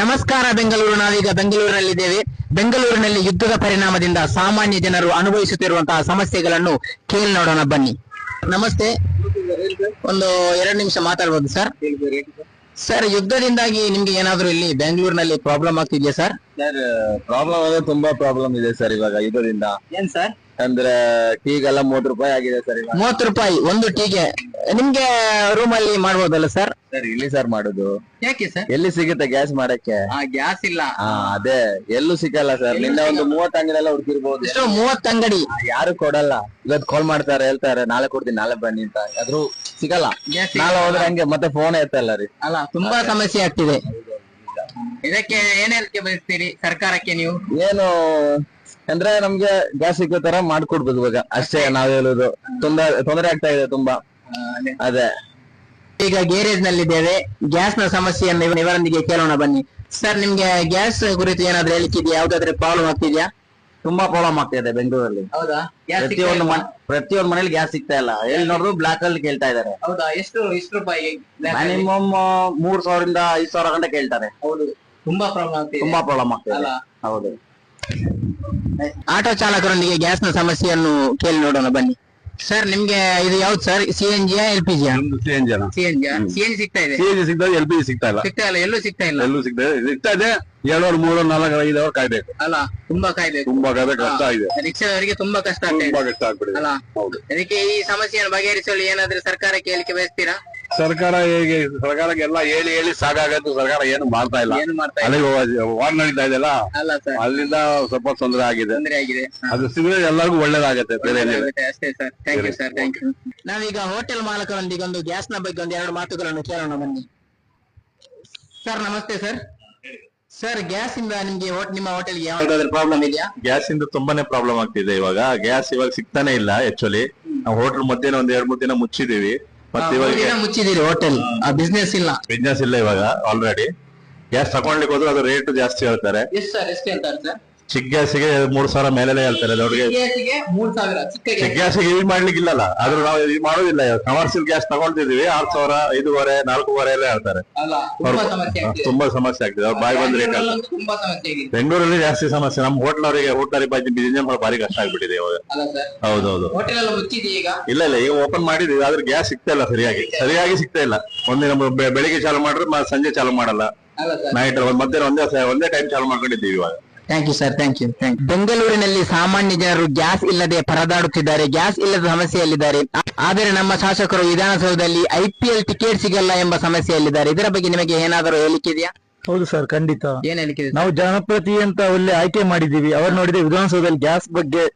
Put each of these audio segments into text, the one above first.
ನಮಸ್ಕಾರ ಬೆಂಗಳೂರು. ನಾವೀಗ ಬೆಂಗಳೂರಿನಲ್ಲಿದ್ದೇವೆ. ಬೆಂಗಳೂರಿನಲ್ಲಿ ಯುದ್ಧದ ಪರಿಣಾಮದಿಂದ ಸಾಮಾನ್ಯ ಜನರು ಅನುಭವಿಸುತ್ತಿರುವಂತಹ ಸಮಸ್ಯೆಗಳನ್ನು ಕೇಳಿ ನೋಡೋಣ ಬನ್ನಿ. ನಮಸ್ತೆ, ಒಂದು 2 ನಿಮಿಷ ಮಾತಾಡ್ಬೋದು ಸರ್? ಸರ್, ಯುದ್ಧದಿಂದಾಗಿ ನಿಮ್ಗೆ ಏನಾದ್ರು ಇಲ್ಲಿ ಬೆಂಗಳೂರಿನಲ್ಲಿ ಪ್ರಾಬ್ಲಮ್ ಆಗ್ತಿದ್ಯಾ ಸರ್? ಸರ್, ಪ್ರಾಬ್ಲಮ್ ಅಂದ್ರೆ ತುಂಬಾ ಪ್ರಾಬ್ಲಮ್ ಇದೆ ಸರ್ ಇವಾಗ ಯುದ್ಧದಿಂದ. ಏನ್ ಸರ್? ಅಂದ್ರೆ ಟೀಗೆಲ್ಲ 30 ರೂಪಾಯಿ ಆಗಿದೆ ಸರ್ ಇವಾಗ. 30 ರೂಪಾಯಿ ಒಂದು ಟೀಗೆ. ನಿಮ್ಗೆ ರೂಮ್ ಅಲ್ಲಿ ಮಾಡ್ಬೋದಲ್ಲ ಸರ್? ಸರ್ ಇಲ್ಲಿ ಸರ್ ಮಾಡುದು. ಯಾಕೆ ಸರ್? ಎಲ್ಲಿ ಸಿಗುತ್ತೆ ಗ್ಯಾಸ್ ಮಾಡಕ್ಕೆ? ಗ್ಯಾಸ್ ಇಲ್ಲ. ಅದೇ ಎಲ್ಲೂ ಸಿಗಲ್ಲ ಸರ್. ನಿನ್ನೆ ಒಂದು 30 ಅಂಗಡಿ ಹುಡುಕಿರ್ಬೋದು. ಎಷ್ಟು? 30 ಅಂಗಡಿ? ಯಾರು ಕೊಡಲ್ಲ. ಇವತ್ತು ಕಾಲ್ ಮಾಡ್ತಾರೆ, ಹೇಳ್ತಾರೆ ನಾಳೆ ಕೊಡ್ತೀನಿ, ನಾಳೆ ಬನ್ನಿ ಅಂತ. ಆದ್ರೂ ಸಿಗಲ್ಲ. ನಾಳೆ ಹೋದ್ರೆ ಹಂಗೆ ಮತ್ತೆ ಫೋನ್ ಎತ್ತಲ್ಲ ರೀ. ಅಲ್ಲ, ತುಂಬಾ ಸಮಸ್ಯೆ ಆಗ್ತಿದೆ. ಇದಕ್ಕೆ ಏನ್ ಹೇಳಿಕೆ ಬಯಸ್ತೀರಿ ಸರ್ಕಾರಕ್ಕೆ ನೀವು? ಏನು ಅಂದ್ರೆ ನಮ್ಗೆ ಗ್ಯಾಸ್ ಸಿಗೋ ತರ ಮಾಡ್ಕೊಡ್ಬೋದು ಇವಾಗ, ಅಷ್ಟೇ ನಾವ್ ಹೇಳುದು. ತೊಂದರೆ ಆಗ್ತಾ ಇದೆ ತುಂಬಾ. ಅದೇ ಈಗ ಗ್ಯಾರೇಜ್ ನಲ್ಲಿದ್ದೇವೆ. ಗ್ಯಾಸ್ ನ ಸಮಸ್ಯೆಯನ್ನು ಇವರೊಂದಿಗೆ ಕೇಳೋಣ ಬನ್ನಿ. ಸರ್, ನಿಮ್ಗೆ ಗ್ಯಾಸ್ ಕುರಿತು ಏನಾದ್ರು ಹೇಳಿಕ್ಕಿದ್ಯಾ? ಯಾವ್ದಾದ್ರೆ ಪ್ರಾಬ್ಲಮ್ ಆಗ್ತಿದ್ಯಾ? ತುಂಬಾ ಪ್ರಾಬ್ಲಮ್ ಆಗ್ತಾ ಇದೆ ಬೆಂಗಳೂರಲ್ಲಿ. ಹೌದಾ? ಪ್ರತಿಯೊಂದು ಮನೇಲಿ ಗ್ಯಾಸ್ ಸಿಗ್ತಾ ಇಲ್ಲ. ಎಲ್ಲಿ ನೋಡಿದ್ರು ಬ್ಲಾಕ್ ಅಲ್ಲಿ ಕೇಳ್ತಾ ಇದಾರೆ. ಹೌದಾ? ಎಷ್ಟು ರೂಪಾಯಿ? ಮಿನಿಮಮ್ 3000 ಇಂದ 5000 ಗಂಟೆ ಕೇಳ್ತಾರೆ. ಹೌದು, ತುಂಬಾ ಪ್ರಾಬ್ಲಮ್ ಆಗ್ತಿದೆ. ತುಂಬಾ ಪ್ರಾಬ್ಲಮ್ ಆಗ್ತದೆ. ಹೌದು. ಆಟೋ ಚಾಲಕರೊಂದಿಗೆ ಗ್ಯಾಸ್ ನ ಸಮಸ್ಯೆಯನ್ನು ಕೇಳಿ ನೋಡೋಣ ಬನ್ನಿ. ಸರ್, ನಿಮ್ಗೆ ಇದು ಯಾವ್ದು ಸರ್? CNG LPG? CNG ಸಿಗ್ತಾ ಇದೆ. CNG ಸಿಗ್ತಾ ಇದೆ, LPG ಸಿಗ್ತಾ ಇಲ್ಲ. ಸಿಗ್ತಾ ಇಲ್ಲ, ಎಲ್ಲೂ ಸಿಗ್ತಾ ಇಲ್ಲ. ಎಲ್ಲೂ ಸಿಗ್ತಾ ಇದೆ. 2 ಅವರ್ 3 ಅವರ್ 4 ಅವರ್ 5 ಅವರ್ ಕಾಯ್ಬೇಕು. ಅಲ್ಲ, ತುಂಬಾ ಕಾಯ್ಬೇಕು. ತುಂಬಾ ಕಷ್ಟ ಆಗಿದೆ. ರಿಕ್ಷಾದವರಿಗೆ ತುಂಬಾ ಕಷ್ಟ ಆಗ್ತಾ ತುಂಬಾ ಇದೆ ಕಷ್ಟ ಆಗ್ಬಿಟ್ಟಿದೆ. ಅಲ್ಲ? ಹೌದು. ಅದಕ್ಕೆ ಈ ಸಮಸ್ಯೆಯನ್ನು ಬಗೆಹರಿಸಲು ಏನಾದ್ರೂ ಸರ್ಕಾರಕ್ಕೆ ಹೇಳಿಕೆ ಬಯಸ್ತೀರಾ? ಸರ್ಕಾರಕ್ಕೆ ಎಲ್ಲ ಹೇಳಿ ಸಾಕಾಗತ್ತು. ಸರ್ಕಾರ ಏನು ಮಾಡ್ತಾ ಇಲ್ಲ. ಏನು ಮಾಡ್ತಾ ಇಲ್ಲ. ಅಲ್ಲಿ ವಾರ್ ನಡೀತಾ ಇದೆಯಲ್ಲ, ಅಲ್ಲ ಸರ್, ಅಲ್ಲಿಂದ ಸ್ವಲ್ಪ ತೊಂದರೆ ಆಗಿದೆ. ಆಗಿದೆ. ಅದು ಸಿಗದೆ ಎಲ್ಲರಿಗೂ ಒಳ್ಳೇದಾಗತ್ತೆ. ಬೇರೆ ಏನಿಲ್ಲ. ಅಷ್ಟೇ sir. Thank you sir, thank you. ನಾವೀಗ ಹೋಟೆಲ್ ಮಾಲಕರೊಂದಿಗೆ ಒಂದು ಗ್ಯಾಸ್ ನ ಬಗ್ಗೆ 2 ಮಾತುಗಳನ್ನು ಕೇಳೋಣ ಬನ್ನಿ. ಸರ್, ನಮಸ್ತೆ ಸರ್. ಸರ್, ಗ್ಯಾಸ್ ಇಂದ ನಿಮ್ಗೆ ನಿಮ್ಮ ಹೋಟೆಲ್ಗೆ ಯಾವ್ದಾದ್ರು ಪ್ರಾಬ್ಲಮ್ ಇದೆಯಾ? ಗ್ಯಾಸ್ ಇಂದ ತುಂಬಾನೇ ಪ್ರಾಬ್ಲಮ್ ಆಗ್ತಿದೆ ಇವಾಗ. ಗ್ಯಾಸ್ ಇವಾಗ ಸಿಗ್ತಾನೆ ಇಲ್ಲ. ಆಕ್ಚುಲಿ ನಾವು ಹೋಟೆಲ್ ಮಧ್ಯಾಹ್ನ 2-3 ದಿನ ಮುಚ್ಚಿದೀವಿ. ಮತ್ತೆ ಇವಾಗ ಮುಚ್ಚಿದಿರಿ ಹೋಟೆಲ್? ಬಿಸ್ನೆಸ್ ಇಲ್ಲ ಇವಾಗ. ಆಲ್ರೆಡಿ ಗ್ಯಾಸ್ ತಗೊಳ್ಲಿಕ್ಕೆ ಹೋದ್ರೆ ಅದು ರೇಟ್ ಜಾಸ್ತಿ ಹೇಳ್ತಾರೆ. ಎಷ್ಟು ಸರ್? ಎಷ್ಟು ಹೇಳ್ತಾರೆ ಸರ್? ಚಿಕ್ಕ ಗ್ಯಾಸಿಗೆ 3000 ಮೇಲೆ ಹೇಳ್ತಾರೆ. ದೊಡ್ಡ 3000. ಚಿಕ್ಕ ಗ್ಯಾಸಿಗೆ ಯೂಸ್ ಮಾಡ್ಲಿಕ್ಕೆ ಇಲ್ಲಲ್ಲ. ಆದ್ರೂ ನಾವು ಇದು ಮಾಡೋದಿಲ್ಲ. Commercial gas ತಗೊಳ್ತಿದೀವಿ. 6000, 5000, 4000 ಎಲ್ಲ ಹೇಳ್ತಾರೆ. ತುಂಬಾ ಸಮಸ್ಯೆ ಆಗ್ತಿದೆ. ಅವ್ರು ಬಾಯಿ ಬಂದ್ರೆ ಬೆಂಗಳೂರಲ್ಲಿ ಜಾಸ್ತಿ ಸಮಸ್ಯೆ. ನಮ್ಮ ಹೋಟ್ಲರಿಗೆ ಬಿಸಿನೆಸ್ ಭಾರಿ ಕಷ್ಟ ಆಗ್ಬಿಟ್ಟಿದೆ ಇವಾಗ. ಹೌದೌದು. ಇಲ್ಲ ಈಗ ಓಪನ್ ಮಾಡಿದೀವಿ, ಆದ್ರೆ ಗ್ಯಾಸ್ ಸಿಗ್ತಾ ಇಲ್ಲ. ಸರಿಯಾಗಿ ಸಿಗ್ತಾ ಇಲ್ಲ. ಒಂದಿನ ಬೆಳಿಗ್ಗೆ ಚಾಲು ಮಾಡಿದ್ರೆ ಸಂಜೆ ಚಾಲು ಮಾಡಲ್ಲ. ನೈಟ್ ಮಧ್ಯಾಹ್ನ ಒಂದೇ ಟೈಮ್ ಚಾಲು ಮಾಡ್ಕೊಂಡಿದ್ದೀವಿ ಇವಾಗ. Thank you sir, thank you. ಬೆಂಗಳೂರಿನಲ್ಲಿ ಸಾಮಾನ್ಯ ಜನರು ಗ್ಯಾಸ್ ಇಲ್ಲದೆ ಪರದಾಡುತ್ತಿದ್ದಾರೆ. ಗ್ಯಾಸ್ ಇಲ್ಲದ ಸಮಸ್ಯೆಯಲ್ಲಿದ್ದಾರೆ. ಆದರೆ ನಮ್ಮ ಶಾಸಕರು ವಿಧಾನಸೌಧದಲ್ಲಿ IPL ಟಿಕೆಟ್ ಸಿಗಲ್ಲ ಎಂಬ ಸಮಸ್ಯೆಯಲ್ಲಿದ್ದಾರೆ. ಇದರ ಬಗ್ಗೆ ನಿಮಗೆ ಏನಾದರೂ ಹೇಳಿಕೆದೆಯಾ? ಹೌದು ಸರ್, ಖಂಡಿತ. ಏನ್ ಹೇಳಿಕೆ? ನಾವು ಜನಪ್ರತಿ ಅಂತ ಒಳ್ಳೆ ಆಯ್ಕೆ ಮಾಡಿದೀವಿ. ಅವ್ರು ನೋಡಿದ್ರೆ ವಿಧಾನಸೌಧದಲ್ಲಿ ಗ್ಯಾಸ್ ಬಗ್ಗೆ,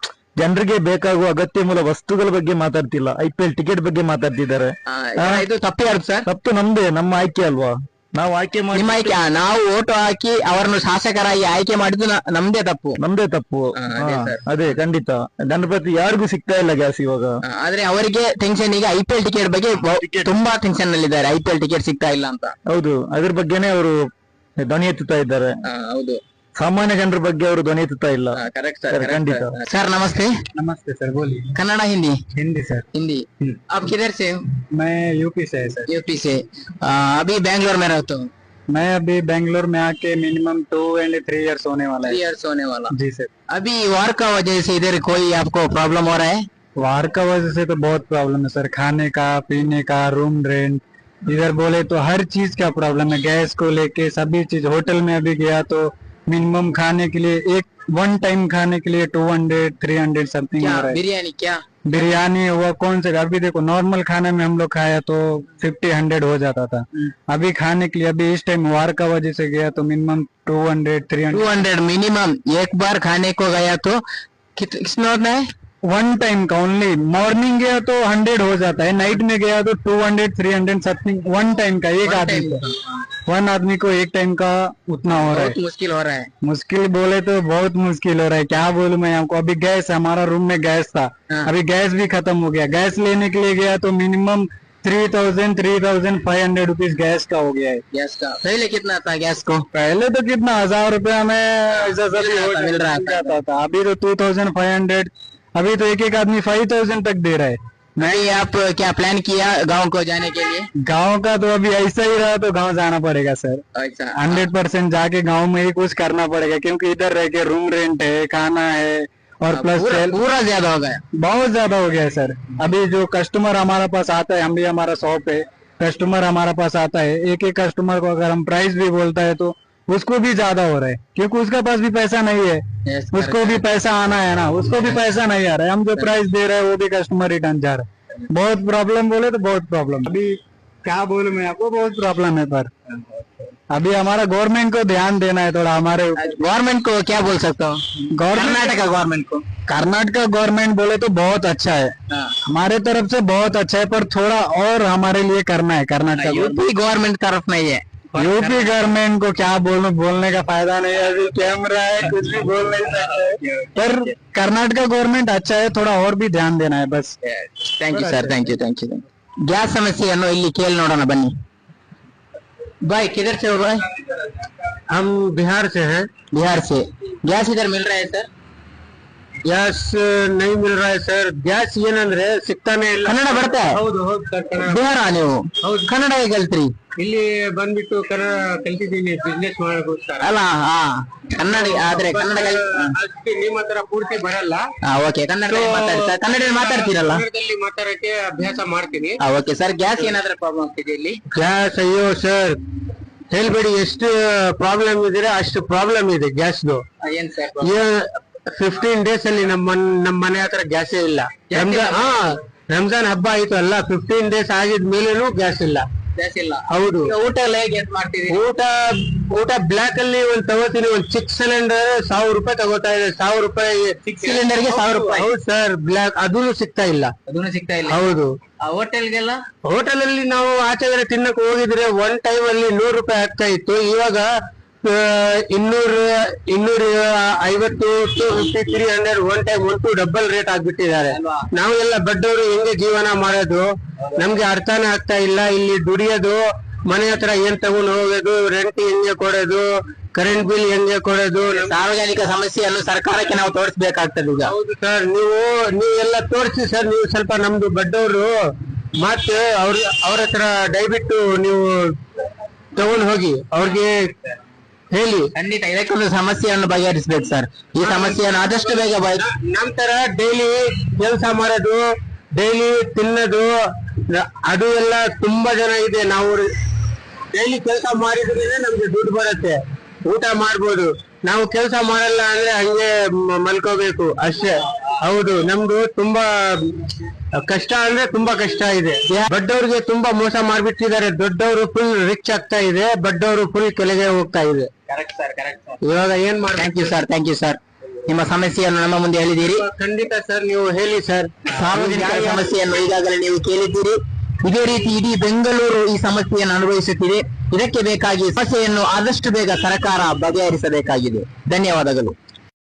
ಜನರಿಗೆ ಬೇಕಾಗುವ ಅಗತ್ಯ ಮೂಲ ವಸ್ತುಗಳ ಬಗ್ಗೆ ಮಾತಾಡ್ತಿಲ್ಲ. IPL ಟಿಕೆಟ್ ಬಗ್ಗೆ ಮಾತಾಡ್ತಿದ್ದಾರೆ. ಇದು ತಪ್ಪು ಯಾರು ಸರ್? ತಪ್ಪು ನಮ್ದೇ, ನಮ್ಮ ಆಯ್ಕೆ ಅಲ್ವಾ? ನಾವು ಆಯ್ಕೆ ಮಾಡಿ, ನಿಮ್ಮ ಆಯ್ಕೆ, ನಾವು ಓಟು ಹಾಕಿ ಅವರನ್ನು ಶಾಸಕರಾಗಿ ಆಯ್ಕೆ ಮಾಡಿದ್ದು ನಮ್ದೇ ತಪ್ಪು. ಅದೇ ಖಂಡಿತ. ಜನಪ್ರತಿ ಯಾರಿಗೂ ಸಿಗ್ತಾ ಇಲ್ಲ ಗ್ಯಾಸ್ ಇವಾಗ. ಆದ್ರೆ ಅವರಿಗೆ ಟೆನ್ಷನ್. ಈಗ IPL ಟಿಕೆಟ್ ಬಗ್ಗೆ ತುಂಬಾ ಟೆನ್ಷನ್ ನಲ್ಲಿದ್ದಾರೆ. IPL ಟಿಕೆಟ್ ಸಿಗ್ತಾ ಇಲ್ಲ ಅಂತ. ಹೌದು, ಅದ್ರ ಬಗ್ಗೆನೇ ಅವರು ಧ್ವನಿ ಎತ್ತುತ್ತಾ ಇದ್ದಾರೆ. ಹೌದು, ಸಾಮಾನ್ಯ ಜನರ ಬಗ್ಗೆ ಅವರು ಧ್ವನಿ ಎತ್ತುತ್ತಾ ಇಲ್ಲ. करेक्ट सर, ಖಂಡಿತ. सर नमस्ते. नमस्ते सर, बोलिए. कन्नड़ा हिंदी? हिंदी सर. हिंदी. आप किधर से? मैं यूपी से है सर. यूपी से. अभी बैंगलोर में रहता हूँ. मैं अभी बैंगलोर में आके मिनिमम 2 and 3 years होने वाला है. 3 years होने वाला. जी सर. अभी वार का वजह से इधर कोई आपको प्रॉब्लम हो रहा है? वार का वजह से तो बहुत प्रॉब्लम है सर. खाने का, पीने का, रूम रेंट, इधर बोले तो हर चीज का प्रॉब्लम है. गैस को लेके सभी चीज. होटल में अभी गया तो मिनिमम खाने के लिए वन टाइम खाने के लिए 200-300 समथिंग हो रहा है. बिरयानी क्या? बिरयानी हुआ कौन से? अभी देखो नॉर्मल खाने में हम लोग खाया तो 50-100 हो जाता था. अभी खाने के लिए अभी इस टाइम वार का वजह से गया तो मिनिमम 200-300. 200 मिनिमम. एक बार खाने को गया तो कितना होता है? वन टाइम का ओनली. मॉर्निंग गया तो 100 हो जाता है. नाइट में गया तो 200-300 समथिंग. वन टाइम का, एक आदमी को, वन आदमी को एक टाइम का उतना हो रहा है. मुश्किल हो रहा है. मुश्किल बोले तो बहुत मुश्किल हो रहा है. क्या बोलूं मैं आपको. अभी गैस, हमारा रूम में गैस था. अभी गैस भी खत्म हो गया. गैस लेने के लिए गया तो मिनिमम 3,500 रुपीज गैस का हो गया है. गैस का पहले कितना था? गैस को पहले तो कितना 1000 रुपया में ऐसा सभी मिल रहा था. अभी तो 2,500. अभी तो एक आदमी 5,000 तक दे रहा है. नहीं आप क्या प्लान किया गांव को जाने के लिए? गांव का तो अभी ऐसा ही रहा तो गांव जाना पड़ेगा सर। अच्छा 100% जाके गांव में ही कुछ करना पड़ेगा, क्योंकि इधर रह के रूम रेंट है, खाना है, और प्लस पूरा ज्यादा हो गया। बहुत ज्यादा हो गया है सर। अभी जो कस्टमर हमारे पास आता है, हम भी हमारा शॉप है, कस्टमर हमारे पास आता है, एक एक कस्टमर को अगर हम प्राइस भी बोलता है तो उसको भी ज्यादा हो रहा है, क्योंकि उसके पास भी पैसा नहीं है। Yes, उसको भी पैसा आना है ना, उसको भी पैसा नहीं आ रहा है। हम जो प्राइस दे रहे हैं वो भी कस्टमर रिटर्न जा रहा है। बहुत प्रॉब्लम बोले तो बहुत प्रॉब्लम। अभी क्या बोलूं मैं आपको, बहुत प्रॉब्लम है। पर अभी हमारा गवर्नमेंट को ध्यान देना है थोड़ा हमारे। गवर्नमेंट को क्या बोल सकता हूँ? कर्नाटका गवर्नमेंट को। कर्नाटका गवर्नमेंट बोले तो बहुत अच्छा है, हमारे तरफ से बहुत अच्छा है, पर थोड़ा और हमारे लिए करना है। कर्नाटका यूपी गवर्नमेंट तरफ नहीं है। यूपी गवर्नमेंट को क्या बोलने का फायदा नहीं है, अभी कैमरा है, कुछ भी बोल नहीं सकते। पर कर्नाटका गवर्नमेंट अच्छा है, थोड़ा और भी ध्यान देना है बस। Thank you sir, thank you. Gas ಸಮಸ್ಯೆಯನ್ನು ಇಲ್ಲಿ ಕೇಳಿ ನೋಡೋಣ ಬನ್ನಿ। भाई किधर से हो भाई? हम बिहार से हैं। बिहार से। गैस इधर मिल रहा है सर? ಗ್ಯಾಸ್ नहीं मिल रहा है सर। ಗ್ಯಾಸ್ ಏನಂದ್ರೆ ಸಿಗ್ತಾನೆ ಇಲ್ಲ। ಕನ್ನಡ ಬರ್ತಾ है? ಹೌದು ಸರ್, ಬಿಹಾರ ನೀವು ಕನ್ನಡ ಹೇಗೆ ಕಲ್ತ್ರಿ? ಇಲ್ಲಿ ಬಂದ್ಬಿಟ್ಟು ಕನ್ನಡ ಕಲ್ತಿದ್ದೀನಿ, ಬಿಸ್ನೆಸ್ ಮಾಡೋಕ್ಕೋಸ್ಕರ। ಅಲ್ಲ ಕನ್ನಡ ಆದ್ರೆ ಕನ್ನಡ ಅದಕ್ಕೆ ನಿಮ್ಮ ಹತ್ರ ಪೂರ್ತಿ ಬರಲ್ಲ। ಓಕೆ ಕನ್ನಡ ಮಾತಾಡ್ತೀರಲ್ಲ? ಕನ್ನಡದಲ್ಲಿ ಮಾತಾಡಕ್ಕೆ ಅಭ್ಯಾಸ ಮಾಡ್ತೀನಿ। ಓಕೆ ಸರ್, ಗ್ಯಾಸ್ ಏನಾದ್ರೂ ಪ್ರಾಬ್ಲಮ್ ಆಗ್ತಿದೆ ಇಲ್ಲಿ? ಗ್ಯಾಸ್ ಅಯ್ಯೋ ಸರ್ ಹೇಳ್ಬೇಡಿ, ಎಷ್ಟು ಪ್ರಾಬ್ಲಮ್ ಇದೆ ಅಷ್ಟು ಪ್ರಾಬ್ಲಮ್ ಇದೆ ಗ್ಯಾಸ್ದು। ಏನ್ ಸರ್? 15 ಡೇಸ್ ಅಲ್ಲಿ ನಮ್ಮ ಮನೆ ಹತ್ರ ಗ್ಯಾಸೇ ಇಲ್ಲ। ರಂಜಾನ್ ಹಬ್ಬ ಆಯ್ತು ಅಲ್ಲ, 15 ಡೇಸ್ ಆಗಿದ್ಮೇಲೆನೂ ಗ್ಯಾಸ್ ಇಲ್ಲ। ಗ್ಯಾಸ್ ಇಲ್ಲ? ಹೌದು। ಊಟ ಎಲ್ಲ ಹೇಗೆ ಮಾಡ್ತೀವಿ? ಊಟ ಬ್ಲಾಕ್ ಅಲ್ಲಿ ಒಂದ್ ತಗೋತೀನಿ, ಒಂದ್ 6 ಸಿಲಿಂಡರ್ 1000 ರೂಪಾಯಿ ತಗೋತಾ ಇದೆ। 1000 ರೂಪಾಯಿ 6 ಸಿಲಿಂಡರ್ಗೆ 1000 ರೂಪಾಯಿ? ಹೌದು ಸರ್, ಬ್ಲಾಕ್ ಅದೂ ಸಿಗ್ತಾ ಇಲ್ಲ। ಅದನ್ನು ಸಿಗ್ತಾ ಇಲ್ಲ? ಹೌದು। ಹೋಟೆಲ್ಗೆಲ್ಲ? ಹೋಟೆಲ್ ಅಲ್ಲಿ ನಾವು ಆಚೆ ಕಡೆ ತಿನ್ನಕ್ ಹೋಗಿದ್ರೆ ಒನ್ ಟೈಮ್ ಅಲ್ಲಿ 100 ರೂಪಾಯಿ ಆಗ್ತಾ ಇತ್ತು, ಇವಾಗ 250 to 50, 300 ಒನ್ ಟೈಮ್ ಅಂತೂ ಡಬಲ್ ರೇಟ್ ಆಗ್ಬಿಟ್ಟಿದ್ದಾರೆ। ನಾವು ಎಲ್ಲ ಬಡ್ಡವರು ಹೆಂಗೆ ಜೀವನ ಮಾಡೋದು ನಮ್ಗೆ ಅರ್ಥನೇ ಆಗ್ತಾ ಇಲ್ಲ। ಇಲ್ಲಿ ದುಡಿಯೋದು, ಮನೆ ಹತ್ರ ಏನ್ ತಗೊಂಡು ಹೋಗೋದು, ರೆಂಟ್ ಹೆಂಗೆ ಕೊಡೋದು, ಕರೆಂಟ್ ಬಿಲ್ ಹೆಂಗೆ ಕೊಡೋದು, ಸಾರ್ವಜನಿಕ ಸಮಸ್ಯೆಯನ್ನು ಸರ್ಕಾರಕ್ಕೆ ನಾವು ತೋರಿಸಬೇಕಾಗ್ತದೆ ಈಗ। ಹೌದು ಸರ್, ನೀವೆಲ್ಲ ತೋರಿಸಿ ಸರ್, ನೀವು ಸ್ವಲ್ಪ ನಮ್ದು ಬಡ್ಡವರು ಮತ್ತೆ ಅವ್ರ ಹತ್ರ ದಯವಿಟ್ಟು ನೀವು ತಗೊಂಡು ಹೋಗಿ ಅವ್ರಿಗೆ ಹೇಳಿ। ಖಂಡಿತ ಇದಕ್ಕೊಂದು ಸಮಸ್ಯೆಯನ್ನು ಬಗೆಹರಿಸಬೇಕು ಸರ್, ಈ ಸಮಸ್ಯೆಯನ್ನು ಆದಷ್ಟು ಬೇಗ ನಂತರ ಡೈಲಿ ಕೆಲಸ ಮಾಡೋದು, ಡೈಲಿ ತಿನ್ನೋದು, ಅದು ಎಲ್ಲ ತುಂಬಾ ಜನ ಇದೆ। ನಾವು ಡೈಲಿ ಕೆಲಸ ಮಾಡಿದ್ರೆ ನಮ್ಗೆ ದುಡ್ಡು ಬರುತ್ತೆ, ಊಟ ಮಾಡ್ಬೋದು। ನಾವು ಕೆಲಸ ಮಾಡಲ್ಲ ಅಂದ್ರೆ ಹಂಗೆ ಮಲ್ಕೋಬೇಕು ಅಷ್ಟೇ। ಹೌದು, ನಮ್ದು ತುಂಬಾ ಕಷ್ಟ ಅಂದ್ರೆ ತುಂಬಾ ಕಷ್ಟ ಇದೆ। ಬಡ್ಡವ್ರಿಗೆ ತುಂಬಾ ಮೋಸ ಮಾಡ್ಬಿಟ್ಟಿದ್ದಾರೆ, ದೊಡ್ಡವರು ಫುಲ್ ರಿಚ್ ಆಗ್ತಾ ಇದೆ, ಬಡ್ಡವರು ಫುಲ್ ಕೆಳಗೆ ಹೋಗ್ತಾ ಇದೆ। ಇವಾಗ ಏನ್ ಮಾಡಿ? ಥ್ಯಾಂಕ್ ಯು ಸರ್, ನಿಮ್ಮ ಸಮಸ್ಯೆಯನ್ನು ನಮ್ಮ ಮುಂದೆ ಹೇಳಿದ್ದೀರಿ। ಖಂಡಿತ ಸರ್, ನೀವು ಹೇಳಿ ಸರ್। ಸಾರ್ವಜನಿಕ ಸಮಸ್ಯೆಯನ್ನು ಈಗಾಗಲೇ ನೀವು ಕೇಳಿದ್ದೀರಿ, ಇದೇ ರೀತಿ ಇಡೀ ಬೆಂಗಳೂರು ಈ ಸಮಸ್ಯೆಯನ್ನು ಅನುಭವಿಸುತ್ತಿದೆ। ಇದಕ್ಕೆ ಬೇಕಾಗಿ ಸಮಸ್ಯೆಯನ್ನು ಆದಷ್ಟು ಬೇಗ ಸರ್ಕಾರ ಬಗೆಹರಿಸಬೇಕಾಗಿದೆ। ಧನ್ಯವಾದಗಳು।